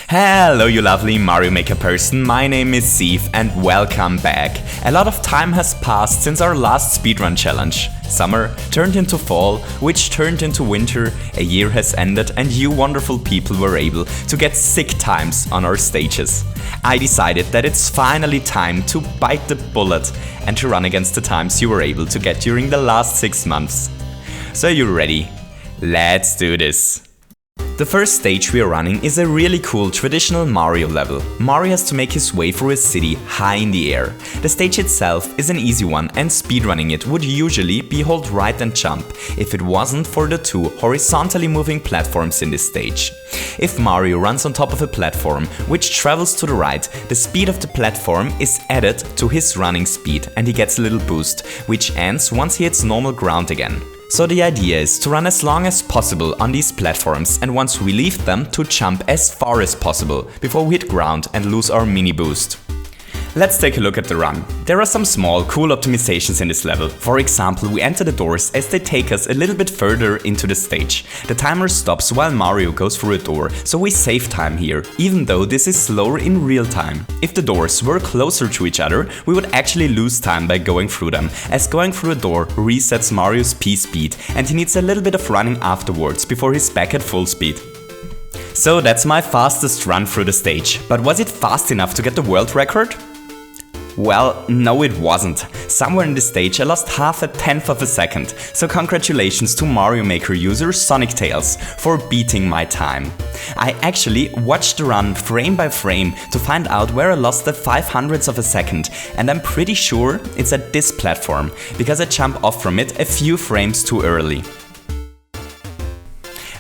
Hello you lovely Mario Maker person, my name is Ceave and welcome back. A lot of time has passed since our last speedrun challenge. Summer turned into fall, which turned into winter, a year has ended and you wonderful people were able to get sick times on our stages. I decided that it's finally time to bite the bullet and to run against the times you were able to get during the last 6 months. So you ready? Let's do this! The first stage we are running is a really cool traditional Mario level. Mario has to make his way through a city high in the air. The stage itself is an easy one and speedrunning it would usually be hold right and jump if it wasn't for the two horizontally moving platforms in this stage. If Mario runs on top of a platform which travels to the right, the speed of the platform is added to his running speed and he gets a little boost, which ends once he hits normal ground again. So the idea is to run as long as possible on these platforms and once we leave them to jump as far as possible before we hit ground and lose our mini boost. Let's take a look at the run. There are some small cool optimizations in this level. For example, we enter the doors as they take us a little bit further into the stage. The timer stops while Mario goes through a door, so we save time here, even though this is slower in real time. If the doors were closer to each other, we would actually lose time by going through them, as going through a door resets Mario's P speed and he needs a little bit of running afterwards before he's back at full speed. So that's my fastest run through the stage, but was it fast enough to get the world record? Well, no it wasn't. Somewhere in this stage I lost half a tenth of a second, so congratulations to Mario Maker user Sonic Tails for beating my time. I actually watched the run frame by frame to find out where I lost the 500ths of a second, and I'm pretty sure it's at this platform, because I jumped off from it a few frames too early.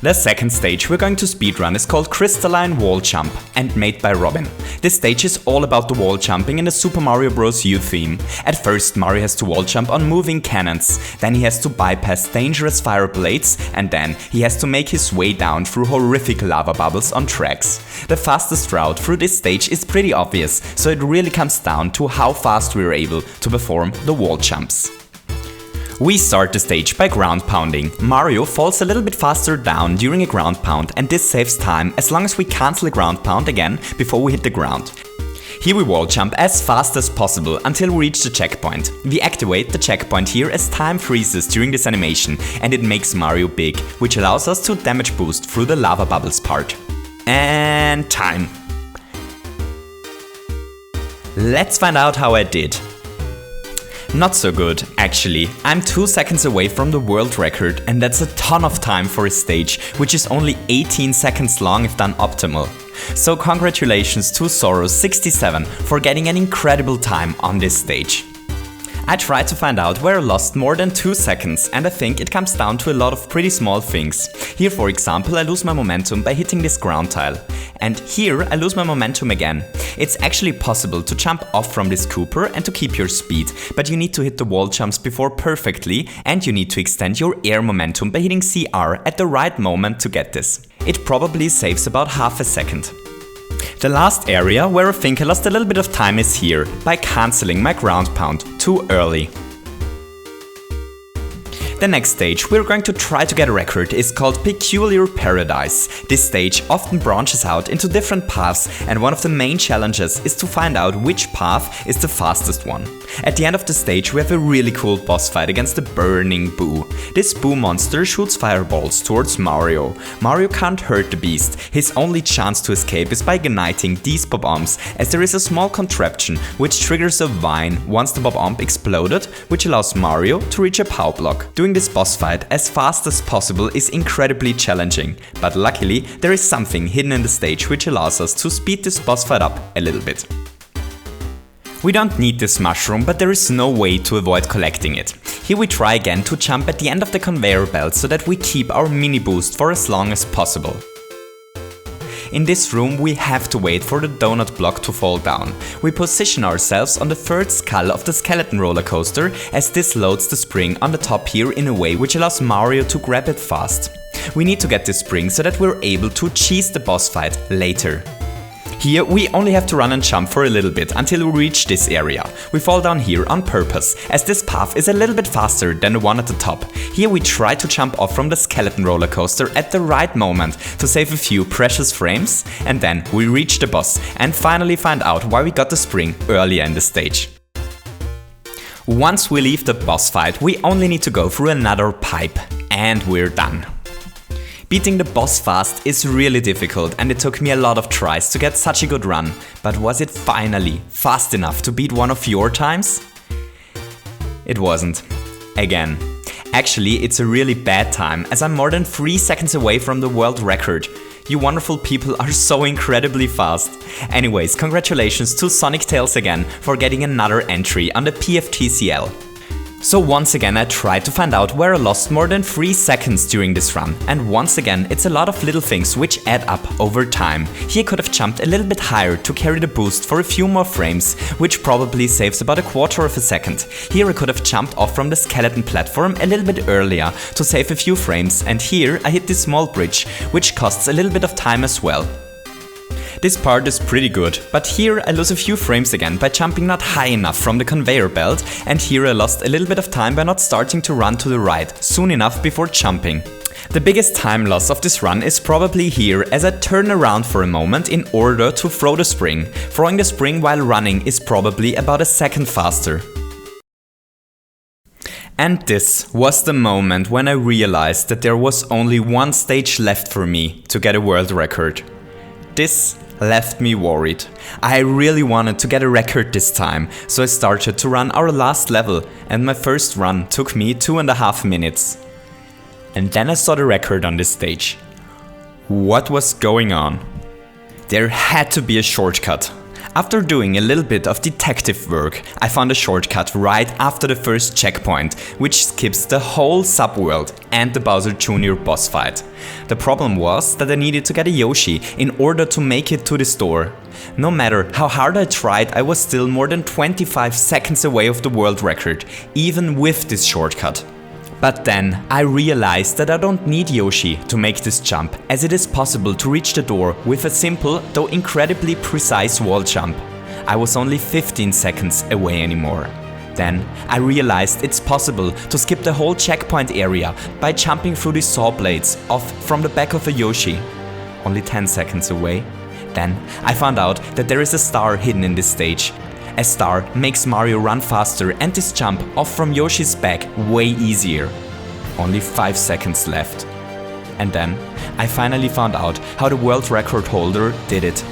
The second stage we're going to speedrun is called Crystalline Wall Jump and made by Robin. This stage is all about the wall jumping in the Super Mario Bros. U theme. At first Mario has to wall jump on moving cannons, then he has to bypass dangerous fire blades and then he has to make his way down through horrific lava bubbles on tracks. The fastest route through this stage is pretty obvious, so it really comes down to how fast we're able to perform the wall jumps. We start the stage by ground pounding. Mario falls a little bit faster down during a ground pound and this saves time as long as we cancel a ground pound again before we hit the ground. Here we wall jump as fast as possible until we reach the checkpoint. We activate the checkpoint here as time freezes during this animation and it makes Mario big, which allows us to damage boost through the lava bubbles part. And time. Let's find out how I did. Not so good, actually. I'm 2 seconds away from the world record and that's a ton of time for a stage, which is only 18 seconds long if done optimal. So congratulations to Soros67 for getting an incredible time on this stage. I tried to find out where I lost more than 2 seconds and I think it comes down to a lot of pretty small things. Here for example I lose my momentum by hitting this ground tile. And here I lose my momentum again. It's actually possible to jump off from this Cooper and to keep your speed, but you need to hit the wall jumps before perfectly and you need to extend your air momentum by hitting CR at the right moment to get this. It probably saves about half a second. The last area where I think I lost a little bit of time is here, by cancelling my ground pound too early. The next stage we're going to try to get a record is called Peculiar Paradise. This stage often branches out into different paths and one of the main challenges is to find out which path is the fastest one. At the end of the stage we have a really cool boss fight against the Burning Boo. This Boo monster shoots fireballs towards Mario. Mario can't hurt the beast. His only chance to escape is by igniting these bob-ombs, as there is a small contraption which triggers a vine once the bob-omb exploded, which allows Mario to reach a power block. Doing this boss fight as fast as possible is incredibly challenging, but luckily there is something hidden in the stage which allows us to speed this boss fight up a little bit. We don't need this mushroom, but there is no way to avoid collecting it. Here we try again to jump at the end of the conveyor belt so that we keep our mini boost for as long as possible. In this room we have to wait for the donut block to fall down. We position ourselves on the third skull of the skeleton roller coaster as this loads the spring on the top here in a way which allows Mario to grab it fast. We need to get this spring so that we're able to cheese the boss fight later. Here we only have to run and jump for a little bit until we reach this area. We fall down here on purpose, as this path is a little bit faster than the one at the top. Here we try to jump off from the skeleton roller coaster at the right moment to save a few precious frames, and then we reach the boss and finally find out why we got the spring earlier in the stage. Once we leave the boss fight, we only need to go through another pipe, and we're done. Beating the boss fast is really difficult, and it took me a lot of tries to get such a good run, but was it finally fast enough to beat one of your times? It wasn't. Again. Actually, it's a really bad time, as I'm more than 3 seconds away from the world record. You wonderful people are so incredibly fast. Anyways, congratulations to Sonic Tails again for getting another entry on the PFTCL. So once again I tried to find out where I lost more than 3 seconds during this run, and once again it's a lot of little things which add up over time. Here I could have jumped a little bit higher to carry the boost for a few more frames, which probably saves about 1/4 of a second. Here I could have jumped off from the skeleton platform a little bit earlier to save a few frames, and here I hit this small bridge, which costs a little bit of time as well. This part is pretty good, but here I lose a few frames again by jumping not high enough from the conveyor belt, and here I lost a little bit of time by not starting to run to the right soon enough before jumping. The biggest time loss of this run is probably here, as I turn around for a moment in order to throw the spring. Throwing the spring while running is probably about a second faster. And this was the moment when I realized that there was only one stage left for me to get a world record. This left me worried. I really wanted to get a record this time, so I started to run our last level, and my first run took me 2.5 minutes. And then I saw the record on this stage. What was going on? There had to be a shortcut. After doing a little bit of detective work, I found a shortcut right after the first checkpoint, which skips the whole subworld and the Bowser Jr. boss fight. The problem was that I needed to get a Yoshi in order to make it to this door. No matter how hard I tried, I was still more than 25 seconds away of the world record, even with this shortcut. But then I realized that I don't need Yoshi to make this jump, as it is possible to reach the door with a simple though incredibly precise wall jump. I was only 15 seconds away anymore. Then I realized it's possible to skip the whole checkpoint area by jumping through the saw blades off from the back of a Yoshi. Only 10 seconds away. Then I found out that there is a star hidden in this stage. A star makes Mario run faster and this jump off from Yoshi's back way easier. Only 5 seconds left. And then I finally found out how the world record holder did it.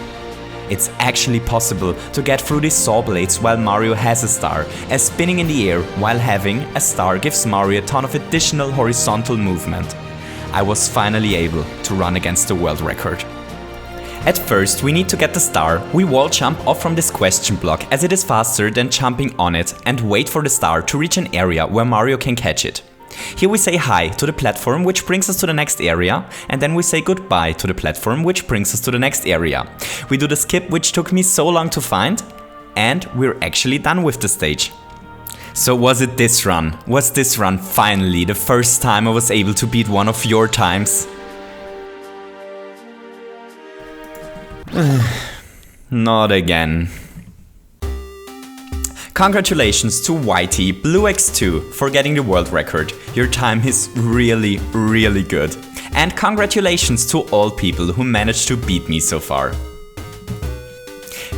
It's actually possible to get through these saw blades while Mario has a star, as spinning in the air while having a star gives Mario a ton of additional horizontal movement. I was finally able to run against the world record. At first we need to get the star, we wall jump off from this question block as it is faster than jumping on it, and wait for the star to reach an area where Mario can catch it. Here we say hi to the platform, which brings us to the next area, and then we say goodbye to the platform, which brings us to the next area. We do the skip, which took me so long to find, and we're actually done with the stage. So was it this run? Was this run finally the first time I was able to beat one of your times? Not again. Congratulations to YT Blue X2 for getting the world record. Your time is really, really good. And congratulations to all people who managed to beat me so far.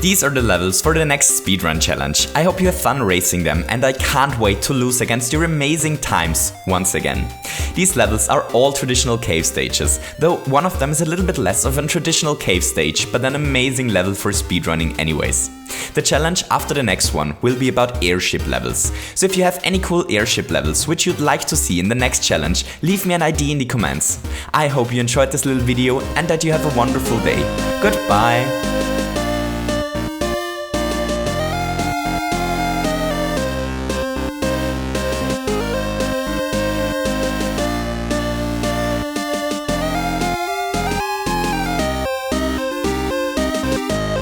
These are the levels for the next speedrun challenge. I hope you have fun racing them, and I can't wait to lose against your amazing times once again. These levels are all traditional cave stages, though one of them is a little bit less of a traditional cave stage, but an amazing level for speedrunning anyways. The challenge after the next one will be about airship levels, so if you have any cool airship levels which you'd like to see in the next challenge, leave me an ID in the comments. I hope you enjoyed this little video and that you have a wonderful day. Goodbye!